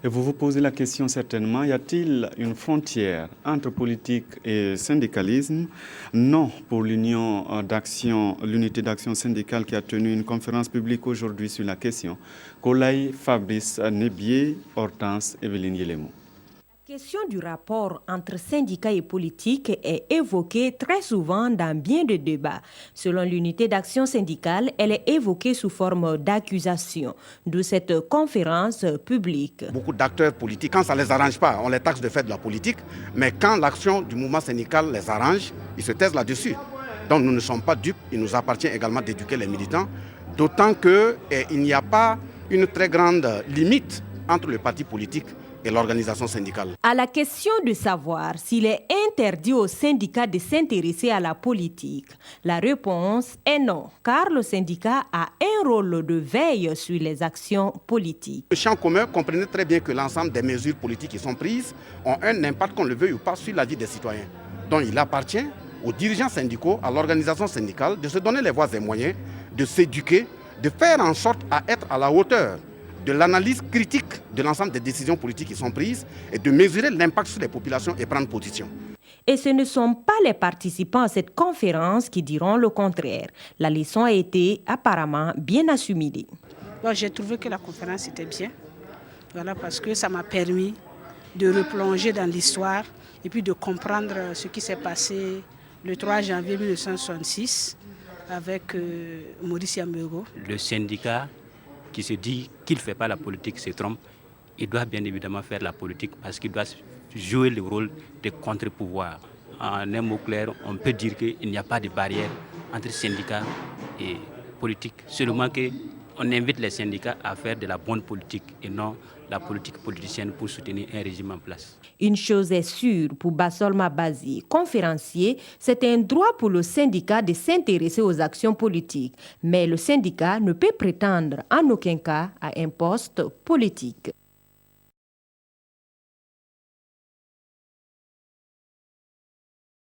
Et vous vous posez la question certainement, y a-t-il une frontière entre politique et syndicalisme? Non, pour l'unité d'action syndicale qui a tenu une conférence publique aujourd'hui sur la question. Kolay, Fabrice Nebier, Hortense, Evelyne Yelemo. La question du rapport entre syndicats et politique est évoquée très souvent dans bien de débats. Selon l'unité d'action syndicale, elle est évoquée sous forme d'accusation, d'où cette conférence publique. Beaucoup d'acteurs politiques, quand ça ne les arrange pas, on les taxe de faire de la politique, mais quand l'action du mouvement syndical les arrange, ils se taisent là-dessus. Donc nous ne sommes pas dupes, il nous appartient également d'éduquer les militants, d'autant qu'il n'y a pas une très grande limite entre le parti politique et l'organisation syndicale. À la question de savoir s'il est interdit aux syndicats de s'intéresser à la politique, la réponse est non, car le syndicat a un rôle de veille sur les actions politiques. Le champ commun comprenait très bien que l'ensemble des mesures politiques qui sont prises ont un impact, qu'on le veuille ou pas, sur la vie des citoyens. Donc il appartient aux dirigeants syndicaux, à l'organisation syndicale, de se donner les voies et moyens, de s'éduquer, de faire en sorte à être à la hauteur de l'analyse critique de l'ensemble des décisions politiques qui sont prises et de mesurer l'impact sur les populations et prendre position. Et ce ne sont pas les participants à cette conférence qui diront le contraire. La leçon a été apparemment bien assimilée. Bon, j'ai trouvé que la conférence était bien, parce que ça m'a permis de replonger dans l'histoire et puis de comprendre ce qui s'est passé le 3 janvier 1966 avec Maurice Yambego. Le syndicat qui se dit qu'il ne fait pas la politique se trompe. Il doit bien évidemment faire la politique parce qu'il doit jouer le rôle de contre-pouvoir. En un mot clair, on peut dire qu'il n'y a pas de barrière entre syndicats et politique. Seulement qu'on invite les syndicats à faire de la bonne politique et non la politique politicienne pour soutenir un régime en place. Une chose est sûre pour Bassol Mabazi, conférencier, c'est un droit pour le syndicat de s'intéresser aux actions politiques. Mais le syndicat ne peut prétendre en aucun cas à un poste politique.